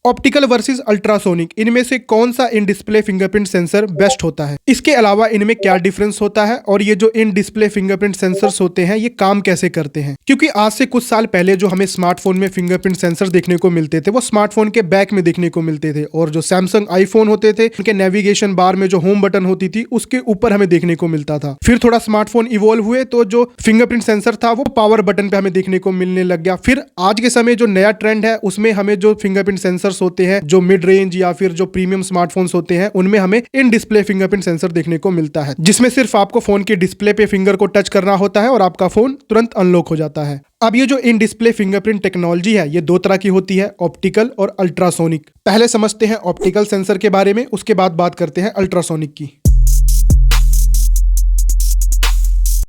Optical versus ultrasonic, इनमें से कौन सा in display fingerprint sensor best होता है? इसके अलावा इनमें क्या डिफरेंस होता है और ये जो इन डिस्प्ले फिंगरप्रिंट सेंसर्स होते हैं ये काम कैसे करते हैं? क्योंकि आज से कुछ साल पहले जो हमें स्मार्टफोन में फिंगरप्रिंट सेंसर देखने को मिलते थे वो स्मार्टफोन के बैक में देखने को मिलते थे, और जो सैमसंग आईफोन होते थे उनके नेविगेशन बार में जो होम बटन होती थी उसके ऊपर हमें देखने को मिलता था। फिर थोड़ा स्मार्टफोन इवॉल्व हुए तो जो फिंगरप्रिंट सेंसर था वो पावर बटन पे हमें देखने को मिलने लग गया। फिर आज के समय जो नया ट्रेंड है उसमें हमें जो फिंगरप्रिंट सेंसर्स होते हैं जो मिड रेंज या फिर जो प्रीमियम स्मार्टफोन्स होते हैं उनमें हमें इन डिस्प्ले फिंगरप्रिंट सेंसर देखने को मिलता है, जिसमें सिर्फ आपको फोन के डिस्प्ले पे फिंगर को टच करना होता है और आपका फोन तुरंत अनलॉक हो जाता है। अब ये जो इन डिस्प्ले फिंगरप्रिंट टेक्नोलॉजी है ये दो तरह की होती है, ऑप्टिकल और अल्ट्रासोनिक। पहले समझते हैं ऑप्टिकल सेंसर के बारे में, उसके बाद बात करते हैं अल्ट्रासोनिक की।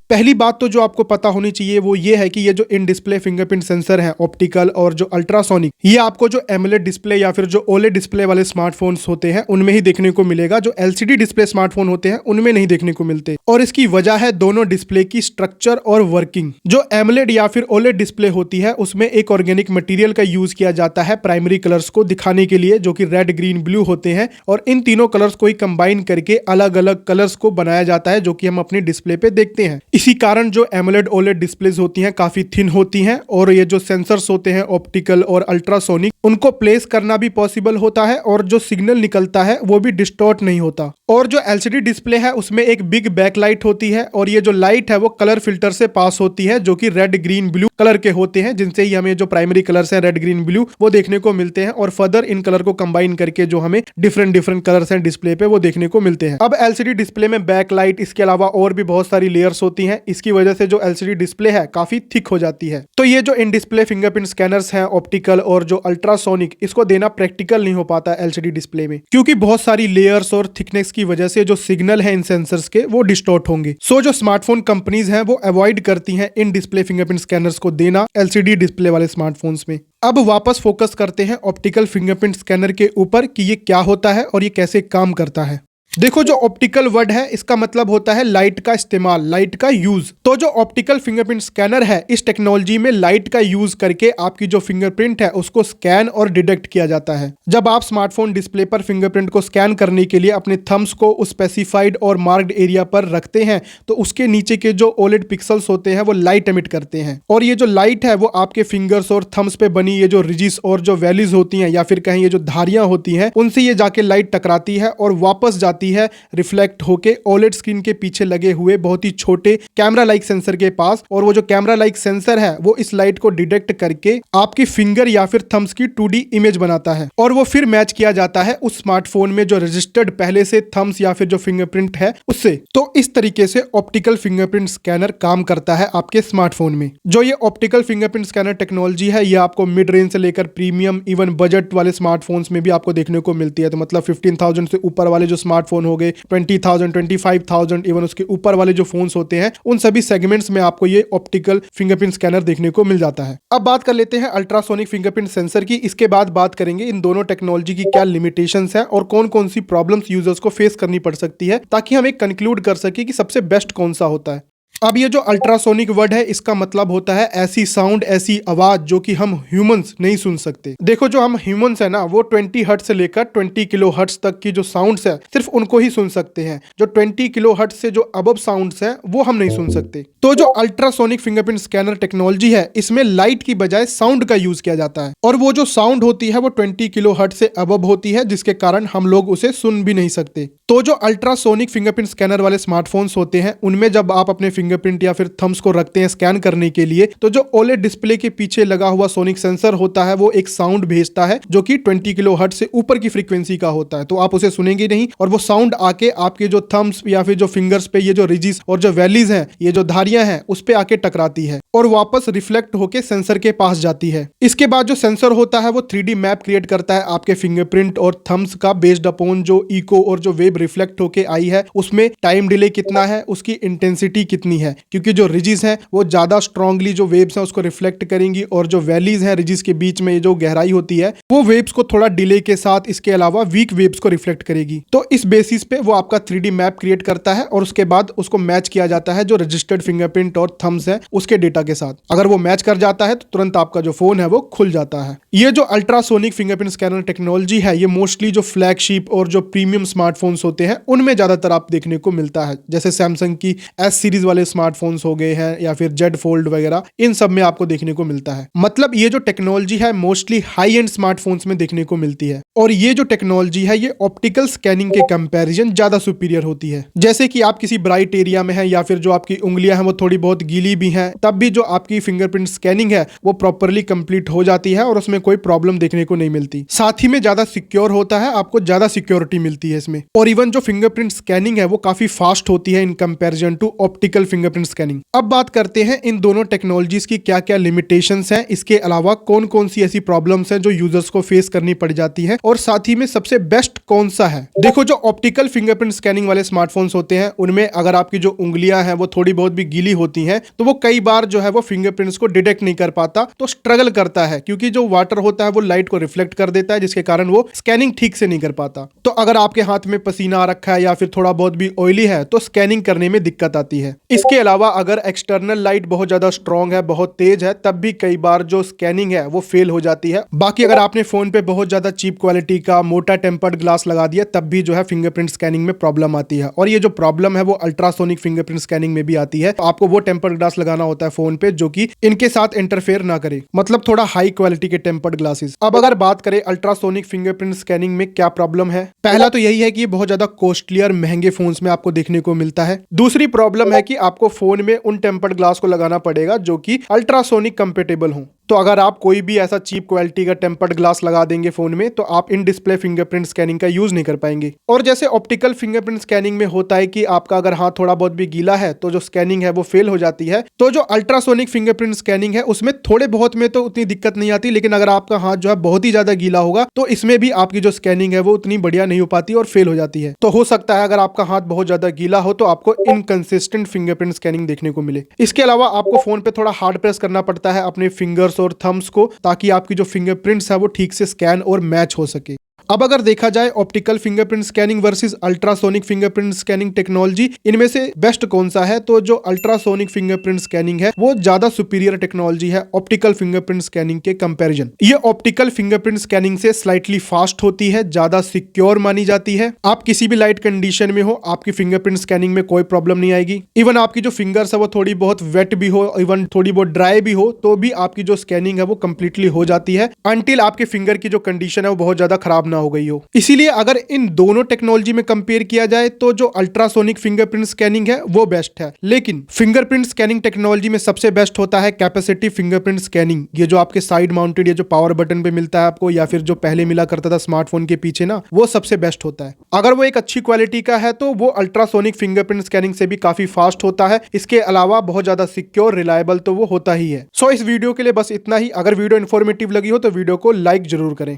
पहली बात तो जो आपको पता होनी चाहिए वो ये है कि ये जो इन डिस्प्ले फिंगरप्रिंट सेंसर है ऑप्टिकल और जो अल्ट्रासोनिक, ये आपको जो एमोलेड डिस्प्ले या फिर जो ओलेड डिस्प्ले वाले स्मार्टफोन्स होते हैं उनमें ही देखने को मिलेगा। जो एलसीडी डिस्प्ले स्मार्टफोन होते हैं उनमें नहीं देखने को मिलते, और इसकी वजह है दोनों डिस्प्ले की स्ट्रक्चर और वर्किंग। जो एमोलेड या फिर ओलेड डिस्प्ले होती है उसमें एक ऑर्गेनिक मटेरियल का यूज किया जाता है प्राइमरी कलर्स को दिखाने के लिए, जो कि रेड ग्रीन ब्लू होते हैं, और इन तीनों कलर्स को ही कंबाइन करके अलग अलग कलर्स को बनाया जाता है जो कि हम अपने डिस्प्ले पे देखते हैं। इसी कारण जो एमोलेड ओलेड डिस्प्लेज होती हैं काफी थिन होती हैं, और ये जो सेंसर्स होते हैं ऑप्टिकल और अल्ट्रासोनिक उनको प्लेस करना भी पॉसिबल होता है, और जो सिग्नल निकलता है वो भी डिस्टॉर्ट नहीं होता। और जो एलसीडी डिस्प्ले है उसमें एक बिग बैकलाइट होती है, और ये जो लाइट है वो कलर फिल्टर से पास होती है जो कि रेड ग्रीन ब्लू कलर के होते हैं, जिनसे ही हमें जो प्राइमरी कलर्स हैं रेड ग्रीन ब्लू वो देखने को मिलते हैं, और फर्दर इन कलर को कंबाइन करके जो हमें डिफरेंट डिफरेंट कलर्स हैं डिस्प्ले पे वो देखने को मिलते हैं। अब एलसीडी डिस्प्ले में बैकलाइट इसके अलावा और भी बहुत सारी लेयर्स होती हैं, इसकी वजह से जो एलसीडी डिस्प्ले है काफी थिक हो जाती है। तो ये जो इन डिस्प्ले फिंगरप्रिंट स्कैनर्स हैं ऑप्टिकल और जो अल्ट्रासोनिक, इसको देना प्रैक्टिकल नहीं हो पाता एलसीडी डिस्प्ले में, क्योंकि बहुत सारी लेयर्स और थिकनेस की वजह से जो सिग्नल है इन सेंसर्स के वो डिस्टॉर्ट होंगे। सो जो स्मार्टफोन कंपनीज हैं वो अवॉइड करती हैं इन डिस्प्ले फिंगरप्रिंट स्कैनर्स को देना एलसीडी डिस्प्ले वाले स्मार्टफोन्स में। अब वापस फोकस करते हैं ऑप्टिकल फिंगरप्रिंट स्कैनर के ऊपर कि ये क्या होता है और ये कैसे काम करता है। देखो, जो ऑप्टिकल वर्ड है इसका मतलब होता है लाइट का इस्तेमाल, लाइट का यूज। तो जो ऑप्टिकल फिंगरप्रिंट स्कैनर है इस टेक्नोलॉजी में लाइट का यूज करके आपकी जो फिंगरप्रिंट है उसको स्कैन और डिटेक्ट किया जाता है। जब आप स्मार्टफोन डिस्प्ले पर फिंगरप्रिंट को स्कैन करने के लिए अपने थम्स को उस स्पेसिफाइड और मार्क्ड एरिया पर रखते हैं तो उसके नीचे के जो ओलेड पिक्सल्स होते हैं वो लाइट एमिट करते हैं, और ये जो लाइट है वो आपके फिंगर्स और थम्स पे बनी ये जो रिजिस और जो वैलीज होती हैं या फिर कहीं ये जो धारियां होती हैं उनसे ये जाके लाइट टकराती है और वापस जाती है रिफ्लेक्ट होके ओलेड स्क्रीन के पीछे लगे हुए बहुत ही छोटे कैमरा लाइक सेंसर के पास, और वो जो कैमरा लाइक सेंसर है वो इस लाइट को डिटेक्ट करके आपकी फिंगर या फिर थम्स की 2D इमेज बनाता है, और वो फिर मैच किया जाता है उस स्मार्टफोन में जो रजिस्टर्ड पहले से थम्स या फिर जो फिंगरप्रिंट है उससे। तो इस तरीके से ऑप्टिकल फिंगरप्रिंट स्कैनर काम करता है आपके स्मार्टफोन में। जो ये ऑप्टिकल फिंगरप्रिंट स्कैनर टेक्नोलॉजी है ये आपको मिड रेंज से लेकर प्रीमियम इवन बजट वाले स्मार्टफोन्स में भी आपको देखने को मिलती है। तो मतलब 15,000 से ऊपर वाले जो स्मार्टफोन हो गए, 20,000 25,000 इवन उसके ऊपर वाले जो फोन्स होते हैं उन सभी सेगमेंट्स में आपको ये ऑप्टिकल फिंगरप्रिंट स्कैनर देखने को मिल जाता है। अब बात कर लेते हैं अल्ट्रासोनिक फिंगरप्रिंट सेंसर की। इसके बाद बात करेंगे इन दोनों टेक्नोलॉजी की क्या लिमिटेशंस हैं और कौन कौन सी प्रॉब्लम्स यूजर्स को फेस करनी पड़ सकती है, ताकि हम एक कंक्लूड कर सके कि सबसे बेस्ट कौन सा होता है। अब ये जो अल्ट्रासोनिक वर्ड है इसका मतलब होता है ऐसी साउंड, ऐसी आवाज जो कि हम ह्यूमंस नहीं सुन सकते। देखो, जो हम ह्यूमंस है ना वो 20 हर्ट्ज से लेकर 20 किलो हर्ट्ज तक की जो साउंड्स है सिर्फ उनको ही सुन सकते हैं। जो 20 किलो हर्ट्ज से जो अबव साउंड्स है वो हम नहीं सुन सकते। तो जो अल्ट्रासोनिक फिंगरप्रिंट स्कैनर टेक्नोलॉजी है इसमें लाइट की बजाय साउंड का यूज किया जाता है, और वो जो साउंड होती है वो 20 किलो हर्ट्ज से अबव होती है, जिसके कारण हम लोग उसे सुन भी नहीं सकते। तो जो अल्ट्रासोनिक फिंगरप्रिंट स्कैनर वाले स्मार्टफोन्स होते हैं उनमें जब आप अपने फिंगरप्रिंट या फिर थम्स को रखते हैं स्कैन करने के लिए, तो जो ओलेड डिस्प्ले के पीछे लगा हुआ सोनिक सेंसर होता है वो एक साउंड भेजता है जो कि 20 किलो हर्ट्ज से ऊपर की फ्रीक्वेंसी का होता है। तो आप उसे सुनेंगे नहीं, और वो साउंड आके आपके जो थम्स या फिर जो फिंगर्स पे ये जो रिजिस और जो वैलीज हैं, ये जो धारियां हैं उस पे आके टकराती है और वापस रिफ्लेक्ट होके सेंसर के पास जाती है। इसके बाद जो सेंसर होता है वो 3D मैप क्रिएट करता है आपके फिंगरप्रिंट और थम्स का, बेस्ड अपॉन जो इको और जो वेव रिफ्लेक्ट होके आई है उसमें टाइम डिले कितना है, उसकी इंटेंसिटी कितनी कितनी है, क्योंकि जो रिजिस है वो ज्यादा स्ट्रांगली जो वेव्स हैं उसको रिफ्लेक्ट करेंगी और जो वैलीज हैं रिजिस के बीच में जो गहराई होती है वो वेव्स को थोड़ा डिले के साथ इसके अलावा वीक वेव्स को रिफ्लेक्ट करेगी। तो इस बेसिस पे वो आपका 3D मैप क्रिएट करता है और उसके बाद उसको मैच किया जाता है जो रजिस्टर्ड फिंगरप्रिंट और थम्स है उसके डेटा के साथ। अगर वो मैच कर जाता है तो तुरंत आपका जो फोन है वो खुल जाता है। ये जो अल्ट्रासोनिक फिंगरप्रिंट स्कैनर टेक्नोलॉजी है ये मोस्टली जो फ्लैगशिप और जो प्रीमियम स्मार्टफोन्स होते हैं उनमें ज्यादातर आप देखने को मिलता है, जैसे सैमसंग की S सीरीज वाले स्मार्टफोन्स हो गए हैं या फिर Z फोल्ड वगैरह, इन सब में आपको देखने को मिलता है। मतलब ये जो टेक्नोलॉजी है मोस्टली हाई एंड स्मार्टफोन्स में देखने को मिलती है और ये जो टेक्नोलॉजी है ये ऑप्टिकल स्कैनिंग के कंपैरिजन ज्यादा सुपीरियर होती है। जैसे कि आप किसी ब्राइट एरिया में है या फिर जो आपकी उंगलियां हैं वो थोड़ी बहुत गीली भी हैं, तब भी जो आपकी फिंगरप्रिंट स्कैनिंग है वो प्रॉपरली कंप्लीट हो जाती है और उसमें कोई प्रॉब्लम देखने को नहीं मिलती। साथ ही में ज्यादा सिक्योर होता है, आपको ज्यादा सिक्योरिटी मिलती है इसमें। और इवन जो फिंगरप्रिंट स्कैनिंग है वो काफी फास्ट होती है in comparison to optical fingerprint scanning. अब बात करते हैं इन दोनों टेक्नोलॉजीज की क्या क्या लिमिटेशंस हैं, इसके अलावा कौन कौन सी ऐसी प्रॉब्लम्स हैं जो यूजर्स को फेस करनी पड़ जाती है और साथ ही में सबसे बेस्ट कौन सा है। देखो, जो ऑप्टिकल फिंगरप्रिंट स्कैनिंग वाले स्मार्टफोन्स होते हैं उनमें अगर आपकी जो उंगलियां हैं वो थोड़ी बहुत भी गीली होती हैं तो वो कई बार जो है वो फिंगरप्रिंट्स को डिटेक्ट नहीं कर पाता, तो स्ट्रगल करता है, क्योंकि जो वाटर होता है वो लाइट को रिफ्लेक्ट कर देता है जिसके कारण वो स्कैनिंग ठीक से नहीं कर पाता। तो अगर आपके हाथ में पसीना आ रखा है या फिर थोड़ा बहुत भी ऑयली है तो स्कैनिंग करने में दिक्कत आती है। इसके अलावा अगर एक्सटर्नल लाइट बहुत ज्यादा स्ट्रॉन्ग है, बहुत तेज है, तब भी कई बार जो स्कैनिंग है वो फेल हो जाती है। बाकी अगर आपने फोन पे बहुत ज्यादा चीप क्वालिटी का मोटा टेम्पर्ड ग्लास लगा दिया तब भी जो है फिंगरप्रिंट स्कैनिंग में प्रॉब्लम आती है। और ये जो प्रॉब्लम है वो अल्ट्रासोनिक फिंगरप्रिंट स्कैनिंग में भी आती है। तो आपको वो टेम्पर्ड ग्लास लगाना होता है फोन पे जो कि इनके साथ इंटरफेयर ना करे, मतलब थोड़ा हाई क्वालिटी के टेम्पर्ड ग्लासेस। अब अगर बात करें अल्ट्रासोनिक फिंगरप्रिंट स्कैनिंग में क्या प्रॉब्लम है, पहला तो यही है कि ये बहुत ज्यादा कॉस्टली और महंगे फोन्स में आपको देखने को मिलता है। दूसरी प्रॉब्लम है कि आपको फोन में उन टेम्पर्ड ग्लास को लगाना पड़ेगा जो कि अल्ट्रासोनिक कंपेटेबल हो। तो अगर आप कोई भी ऐसा चीप क्वालिटी का टेम्पर्ड ग्लास लगा देंगे फोन में तो आप इन डिस्प्ले फिंगरप्रिंट स्कैनिंग का यूज नहीं कर पाएंगे। और जैसे ऑप्टिकल फिंगरप्रिंट स्कैनिंग में होता है कि आपका अगर हाथ थोड़ा बहुत भी गीला है तो जो स्कैनिंग है वो फेल हो जाती है, तो जो अल्ट्रासोनिक फिंगरप्रिंट स्कैनिंग है उसमें थोड़े बहुत में तो उतनी दिक्कत नहीं आती, लेकिन अगर आपका हाथ जो है बहुत ही ज्यादा गीला होगा तो इसमें भी आपकी जो स्कैनिंग है वो उतनी बढ़िया नहीं हो पाती और फेल हो जाती है। तो हो सकता है अगर आपका हाथ बहुत ज्यादा गीला हो तो आपको इनकंसिस्टेंट फिंगरप्रिंट स्कैनिंग देखने को मिले। इसके अलावा आपको फोन पे थोड़ा हार्ड प्रेस करना पड़ता है अपने फिंगर्स और थम्स को, ताकि आपकी जो फिंगरप्रिंट्स है वो ठीक से स्कैन और मैच हो सके। अब अगर देखा जाए optical fingerprint scanning versus ultrasonic fingerprint scanning technology, इनमें से बेस्ट कौन सा है, तो जो अल्ट्रासोनिक फिंगरप्रिंट स्कैनिंग है वो ज्यादा सुपीरियर टेक्नोलॉजी है ऑप्टिकल फिंगरप्रिंट स्कैनिंग के कंपैरिजन। ये ऑप्टिकल फिंगरप्रिंट स्कैनिंग से स्लाइटली फास्ट होती है, ज्यादा सिक्योर मानी जाती है। आप किसी भी लाइट कंडीशन में हो आपकी फिंगरप्रिंट स्कैनिंग में कोई प्रॉब्लम नहीं आएगी। इवन आपकी जो फिंगर्स है वो थोड़ी बहुत वेट भी हो, इवन थोड़ी बहुत ड्राई भी हो, तो भी आपकी जो स्कैनिंग है वो कंप्लीटली हो जाती है, अनटिल आपके फिंगर की जो कंडीशन है वो बहुत ज्यादा खराब ना हो गई हो। इसीलिए अगर इन दोनों टेक्नोलॉजी में कंपेयर किया जाए तो जो अल्ट्रासोनिक फिंगरप्रिंट स्कैनिंग है वो बेस्ट है। लेकिन फिंगरप्रिंट स्कैनिंग टेक्नोलॉजी में सबसे बेस्ट होता है कैपेसिटिव फिंगरप्रिंट स्कैनिंग। ये जो आपके साइड माउंटेड या जो पावर बटन पे मिलता है आपको, या फिर जो पहले मिला करता था स्मार्टफोन के पीछे ना, वो सबसे बेस्ट होता है। अगर वो एक अच्छी क्वालिटी का है तो वो अल्ट्रासोनिक फिंगरप्रिंट स्कैनिंग से भी काफी फास्ट होता है। इसके अलावा बहुत ज्यादा सिक्योर, रिलायबल तो वो होता ही है। सो इस वीडियो के लिए बस इतना ही। अगर वीडियो इन्फॉर्मेटिव लगी हो तो वीडियो को लाइक जरूर करें।